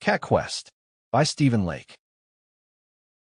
Cat Quest by Stephen Lake.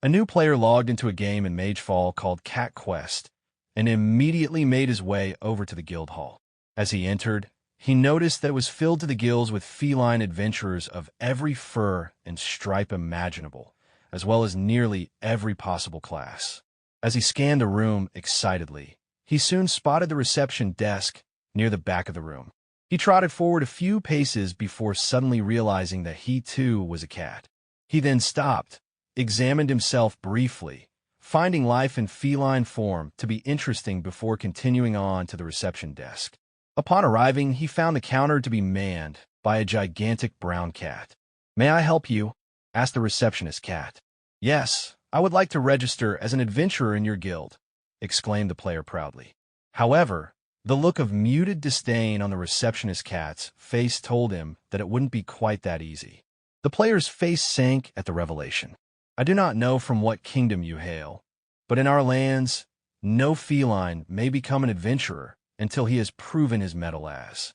A new player logged into a game in Magefall called Cat Quest and immediately made his way over to the guild hall. As he entered, he noticed that it was filled to the gills with feline adventurers of every fur and stripe imaginable, as well as nearly every possible class. As he scanned the room excitedly, he soon spotted the reception desk near the back of the room. He trotted forward a few paces before suddenly realizing that he too was a cat. He then stopped, examined himself briefly, finding life in feline form to be interesting before continuing on to the reception desk. Upon arriving, he found the counter to be manned by a gigantic brown cat. "May I help you?" asked the receptionist cat. "Yes, I would like to register as an adventurer in your guild," exclaimed the player proudly. However, the look of muted disdain on the receptionist cat's face told him that it wouldn't be quite that easy. The player's face sank at the revelation. "I do not know from what kingdom you hail, but in our lands, no feline may become an adventurer until he has proven his mettle as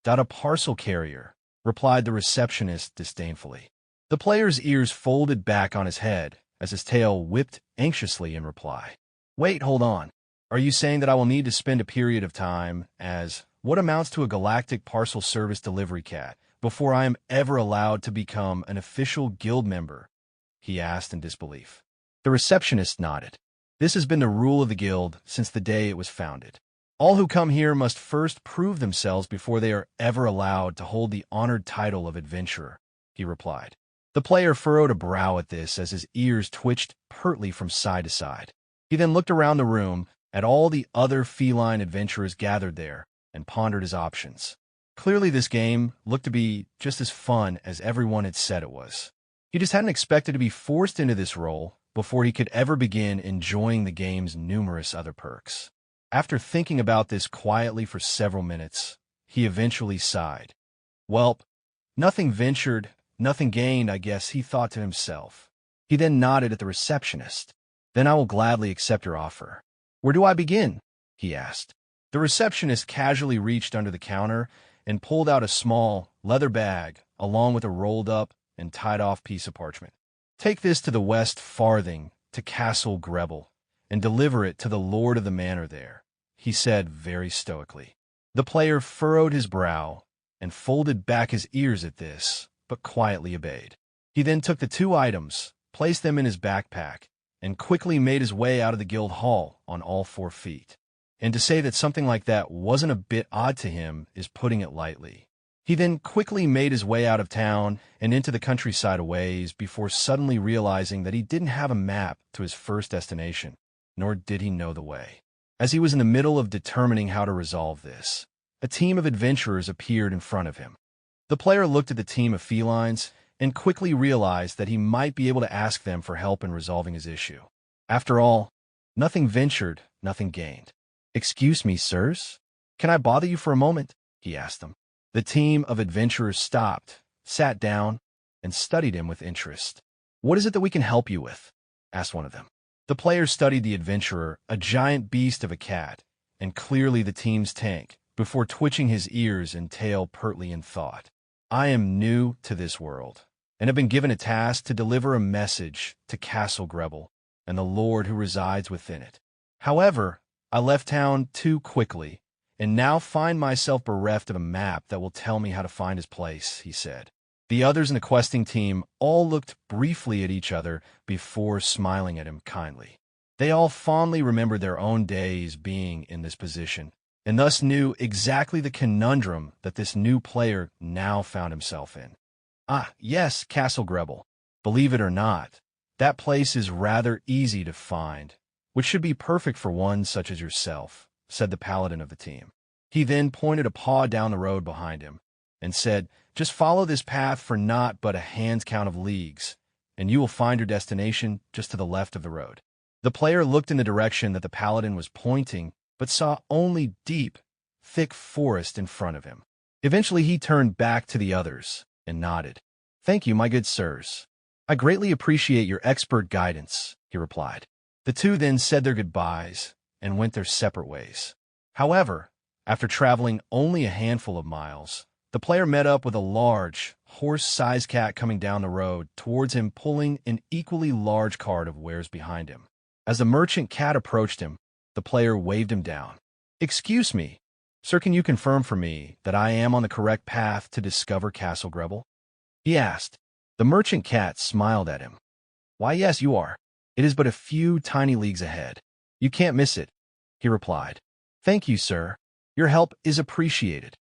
a parcel carrier," replied the receptionist disdainfully. The player's ears folded back on his head as his tail whipped anxiously in reply. "Wait, hold on. Are you saying that I will need to spend a period of time as what amounts to a galactic parcel service delivery cat before I am ever allowed to become an official guild member?" he asked in disbelief. The receptionist nodded. "This has been the rule of the guild since the day it was founded. All who come here must first prove themselves before they are ever allowed to hold the honored title of adventurer," he replied. The player furrowed a brow at this as his ears twitched pertly from side to side. He then looked around the room at all the other feline adventurers gathered there and pondered his options. Clearly this game looked to be just as fun as everyone had said it was. He just hadn't expected to be forced into this role before he could ever begin enjoying the game's numerous other perks. After thinking about this quietly for several minutes, he eventually sighed. "Welp, nothing ventured, nothing gained, I guess," he thought to himself. He then nodded at the receptionist. "Then I will gladly accept your offer. Where do I begin?" he asked. The receptionist casually reached under the counter and pulled out a small leather bag along with a rolled-up and tied-off piece of parchment. "Take this to the West Farthing to Castle Grebel and deliver it to the lord of the manor there," he said very stoically. The player furrowed his brow and folded back his ears at this, but quietly obeyed. He then took the two items, placed them in his backpack, and quickly made his way out of the guild hall on all 4 feet. And to say that something like that wasn't a bit odd to him is putting it lightly. He then quickly made his way out of town and into the countryside a ways before suddenly realizing that he didn't have a map to his first destination, nor did he know the way. As he was in the middle of determining how to resolve this, a team of adventurers appeared in front of him. The player looked at the team of felines and quickly realized that he might be able to ask them for help in resolving his issue. After all, nothing ventured, nothing gained. "Excuse me, sirs, can I bother you for a moment?" he asked them. The team of adventurers stopped, sat down, and studied him with interest. "What is it that we can help you with?" asked one of them. The player studied the adventurer, a giant beast of a cat, and clearly the team's tank, before twitching his ears and tail pertly in thought. "I am new to this world, and have been given a task to deliver a message to Castle Grebel and the lord who resides within it. However, I left town too quickly, and now find myself bereft of a map that will tell me how to find his place," he said. The others in the questing team all looked briefly at each other before smiling at him kindly. They all fondly remembered their own days being in this position, and thus knew exactly the conundrum that this new player now found himself in. "Ah, yes, Castle Grebel. Believe it or not, that place is rather easy to find, which should be perfect for one such as yourself," said the paladin of the team. He then pointed a paw down the road behind him and said, "Just follow this path for not but a hand's count of leagues, and you will find your destination just to the left of the road." The player looked in the direction that the paladin was pointing, but saw only deep, thick forest in front of him. Eventually he turned back to the others and nodded. "Thank you, my good sirs. I greatly appreciate your expert guidance," he replied. The two then said their goodbyes and went their separate ways. However, after traveling only a handful of miles, the player met up with a large, horse-sized cat coming down the road towards him, pulling an equally large cart of wares behind him. As the merchant cat approached him, the player waved him down. "Excuse me, sir, can you confirm for me that I am on the correct path to discover Castle Grebel?" he asked. The merchant cat smiled at him. "Why, yes, you are. It is but a few tiny leagues ahead. You can't miss it," he replied. "Thank you, sir. Your help is appreciated."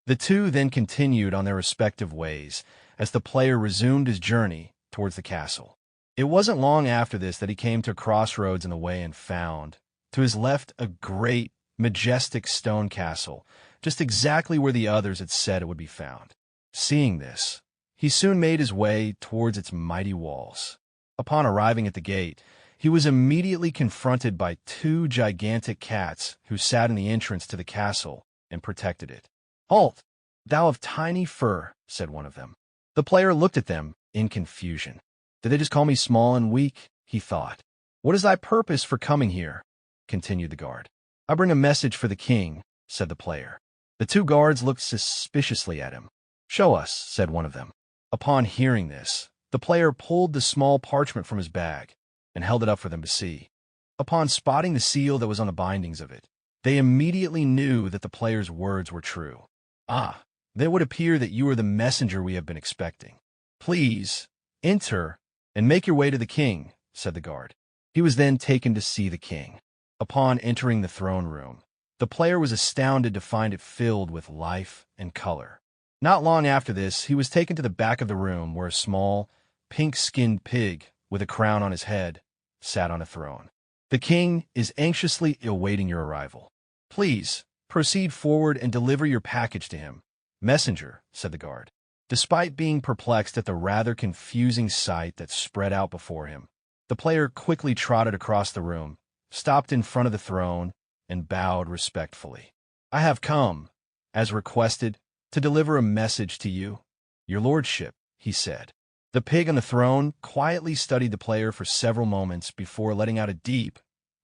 The two then continued on their respective ways as the player resumed his journey towards the castle. It wasn't long after this that he came to a crossroads in the way and found, to his left, a great, majestic stone castle, just exactly where the others had said it would be found. Seeing this, he soon made his way towards its mighty walls. Upon arriving at the gate, he was immediately confronted by two gigantic cats who sat in the entrance to the castle and protected it. "Halt, thou of tiny fur," said one of them. The player looked at them in confusion. "Did they just call me small and weak?" he thought. "What is thy purpose for coming here?" continued the guard. "I bring a message for the king," said the player. The two guards looked suspiciously at him. "Show us," said one of them. Upon hearing this, the player pulled the small parchment from his bag and held it up for them to see. Upon spotting the seal that was on the bindings of it, they immediately knew that the player's words were true. "Ah, then it would appear that you are the messenger we have been expecting. Please, enter and make your way to the king," said the guard. He was then taken to see the king. Upon entering the throne room, the player was astounded to find it filled with life and color. Not long after this, he was taken to the back of the room where a small, pink-skinned pig with a crown on his head sat on a throne. "The king is anxiously awaiting your arrival. Please, proceed forward and deliver your package to him." "Messenger," said the guard. Despite being perplexed at the rather confusing sight that spread out before him, the player quickly trotted across the room, stopped in front of the throne, and bowed respectfully. "I have come, as requested, to deliver a message to you, your lordship," he said. The pig on the throne quietly studied the player for several moments before letting out a deep,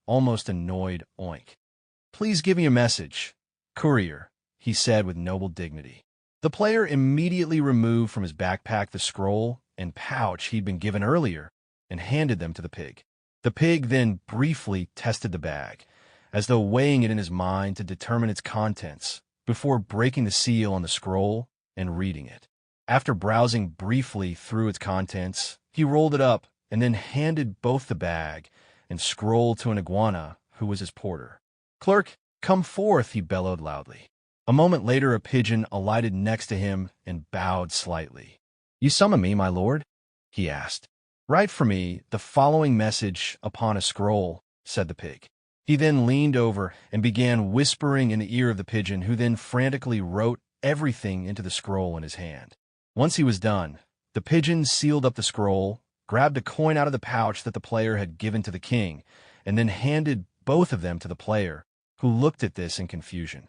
almost annoyed oink. "Please give me a message, courier," he said with noble dignity. The player immediately removed from his backpack the scroll and pouch he'd been given earlier and handed them to the pig. The pig then briefly tested the bag, as though weighing it in his mind to determine its contents, before breaking the seal on the scroll and reading it. After browsing briefly through its contents, he rolled it up and then handed both the bag and scroll to an iguana who was his porter. "Clerk, come forth," he bellowed loudly. A moment later, a pigeon alighted next to him and bowed slightly. "You summon me, my lord?" he asked. "Write for me the following message upon a scroll," said the pig. He then leaned over and began whispering in the ear of the pigeon, who then frantically wrote everything into the scroll in his hand. Once he was done, the pigeon sealed up the scroll, grabbed a coin out of the pouch that the player had given to the king, and then handed both of them to the player, who looked at this in confusion.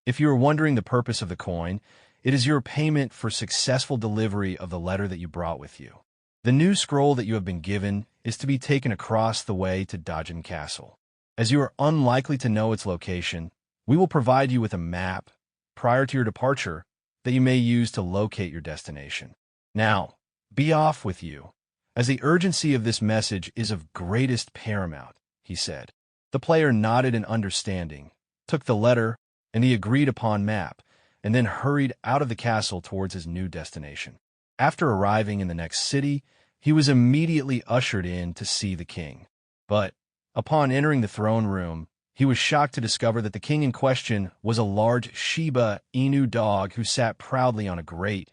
If you are wondering the purpose of the coin, it is your payment for successful delivery of the letter that you brought with you. The new scroll that you have been given is to be taken across the way to Dajin Castle. As you are unlikely to know its location, we will provide you with a map prior to your departure that you may use to locate your destination. Now, be off with you, as the urgency of this message is of greatest paramount," he said. The player nodded in understanding, took the letter and the agreed-upon map, and then hurried out of the castle towards his new destination. After arriving in the next city, he was immediately ushered in to see the king. But, upon entering the throne room, he was shocked to discover that the king in question was a large Shiba Inu dog who sat proudly on a great,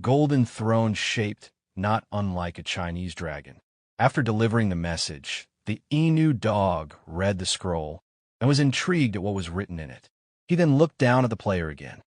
golden throne shaped not unlike a Chinese dragon. After delivering the message, the Inu dog read the scroll and was intrigued at what was written in it. He then looked down at the player again.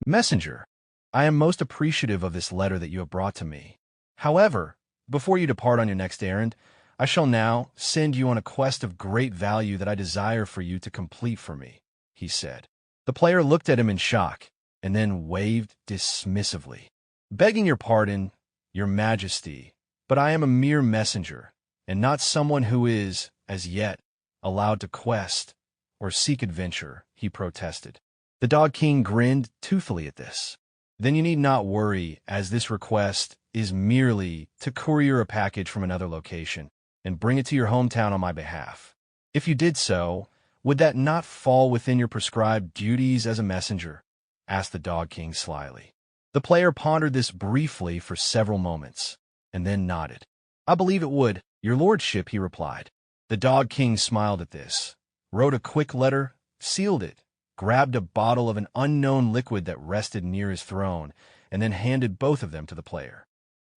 "Messenger, I am most appreciative of this letter that you have brought to me. However, before you depart on your next errand, I shall now send you on a quest of great value that I desire for you to complete for me," he said. The player looked at him in shock and then waved dismissively. "Begging your pardon, your majesty, but I am a mere messenger, and not someone who is, as yet, allowed to quest or seek adventure," he protested. The Dog King grinned toothily at this. Then you need not worry, as this request is merely to courier a package from another location and bring it to your hometown on my behalf. If you did so, would that not fall within your prescribed duties as a messenger?" asked the Dog King slyly. The player pondered this briefly for several moments, and then nodded. "I believe it would, your lordship," he replied. The Dog King smiled at this, wrote a quick letter, sealed it, grabbed a bottle of an unknown liquid that rested near his throne, and then handed both of them to the player.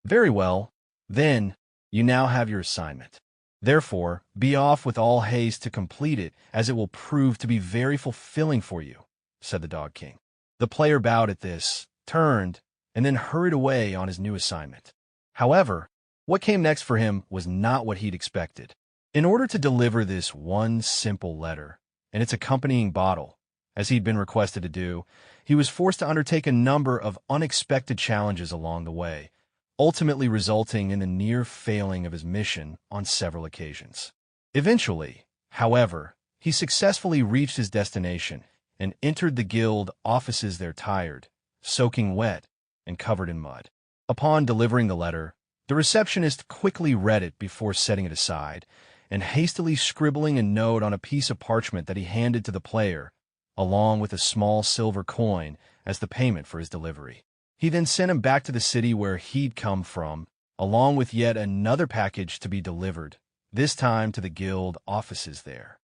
"Very well. Then, you now have your assignment. Therefore, be off with all haste to complete it, as it will prove to be very fulfilling for you," said the Dog King. The player bowed at this, turned, and then hurried away on his new assignment. However, what came next for him was not what he'd expected. In order to deliver this one simple letter and its accompanying bottle, as he'd been requested to do, he was forced to undertake a number of unexpected challenges along the way, ultimately resulting in the near failing of his mission on several occasions. Eventually, however, he successfully reached his destination and entered the guild offices there tired, soaking wet, and covered in mud. Upon delivering the letter, the receptionist quickly read it before setting it aside, and hastily scribbling a note on a piece of parchment that he handed to the player, along with a small silver coin as the payment for his delivery. He then sent him back to the city where he'd come from, along with yet another package to be delivered, this time to the guild offices there.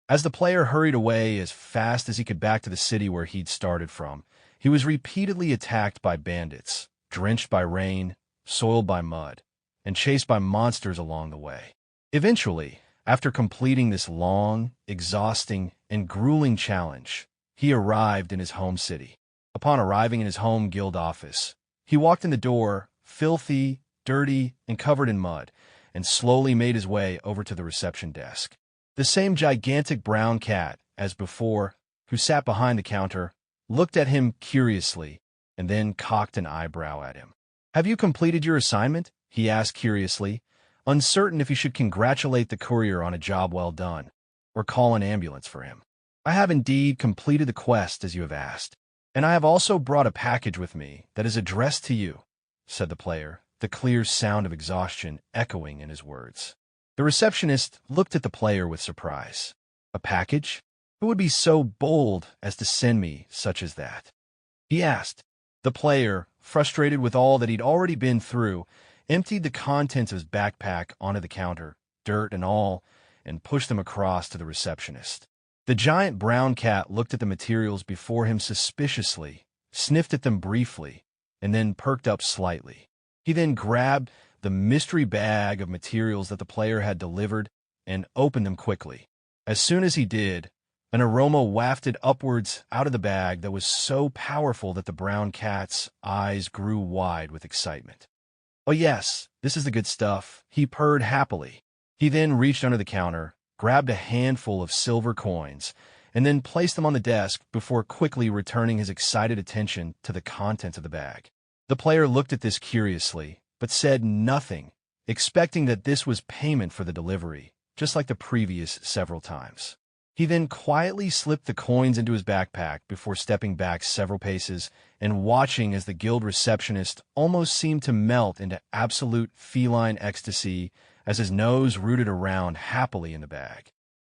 As the player hurried away as fast as he could back to the city where he'd started from, he was repeatedly attacked by bandits, drenched by rain, soiled by mud, and chased by monsters along the way. Eventually, after completing this long, exhausting, and grueling challenge, he arrived in his home city. Upon arriving in his home guild office, he walked in the door, filthy, dirty, and covered in mud, and slowly made his way over to the reception desk. The same gigantic brown cat, as before, who sat behind the counter, looked at him curiously, and then cocked an eyebrow at him. "Have you completed your assignment?" he asked curiously, uncertain if he should congratulate the courier on a job well done, or call an ambulance for him. "I have indeed completed the quest as you have asked, and I have also brought a package with me that is addressed to you," said the player, the clear sound of exhaustion echoing in his words. The receptionist looked at the player with surprise. "A package? Who would be so bold as to send me such as that?" he asked. The player, frustrated with all that he'd already been through, emptied the contents of his backpack onto the counter, dirt and all, and pushed them across to the receptionist. The giant brown cat looked at the materials before him suspiciously, sniffed at them briefly, and then perked up slightly. He then grabbed the mystery bag of materials that the player had delivered and opened them quickly. As soon as he did, an aroma wafted upwards out of the bag that was so powerful that the brown cat's eyes grew wide with excitement. "Oh yes, this is the good stuff," he purred happily. He then reached under the counter, grabbed a handful of silver coins, and then placed them on the desk before quickly returning his excited attention to the contents of the bag. The player looked at this curiously, but said nothing, expecting that this was payment for the delivery, just like the previous several times. He then quietly slipped the coins into his backpack before stepping back several paces and watching as the guild receptionist almost seemed to melt into absolute feline ecstasy as his nose rooted around happily in the bag.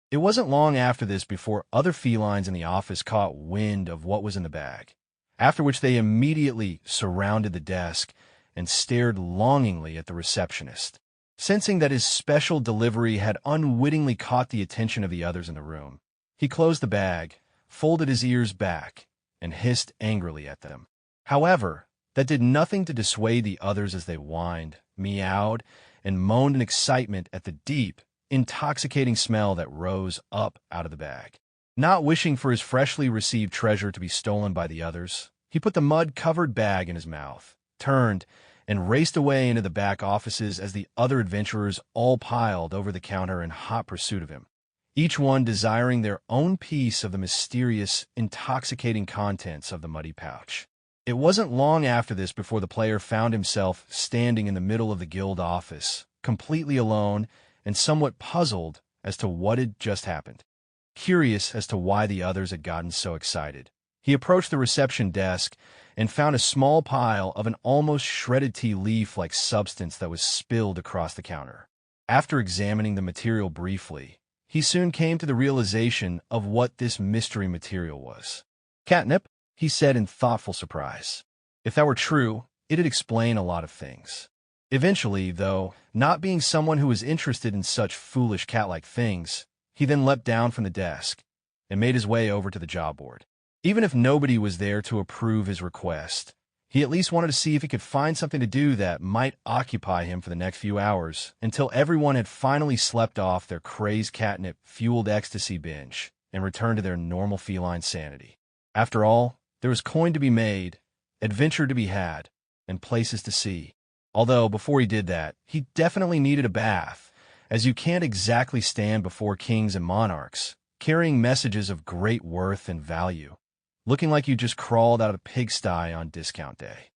It wasn't long after this before other felines in the office caught wind of what was in the bag, after which they immediately surrounded the desk and stared longingly at the receptionist. Sensing that his special delivery had unwittingly caught the attention of the others in the room, he closed the bag, folded his ears back, and hissed angrily at them. However, that did nothing to dissuade the others as they whined, meowed, and moaned in excitement at the deep, intoxicating smell that rose up out of the bag. Not wishing for his freshly received treasure to be stolen by the others, he put the mud-covered bag in his mouth, turned, and raced away into the back offices as the other adventurers all piled over the counter in hot pursuit of him, each one desiring their own piece of the mysterious, intoxicating contents of the muddy pouch. It wasn't long after this before the player found himself standing in the middle of the guild office, completely alone and somewhat puzzled as to what had just happened. Curious as to why the others had gotten so excited, He approached the reception desk and found a small pile of an almost shredded tea leaf-like substance that was spilled across the counter. After examining the material briefly, he soon came to the realization of what this mystery material was. Catnip, he said in thoughtful surprise. If that were true, it'd explain a lot of things. Eventually, though, not being someone who was interested in such foolish cat-like things, he then leapt down from the desk and made his way over to the job board. Even if nobody was there to approve his request, he at least wanted to see if he could find something to do that might occupy him for the next few hours until everyone had finally slept off their crazed catnip-fueled ecstasy binge and returned to their normal feline sanity. After all, there was coin to be made, adventure to be had, and places to see. Although, before he did that, he definitely needed a bath, as you can't exactly stand before kings and monarchs, carrying messages of great worth and value, looking like you just crawled out of a pigsty on discount day.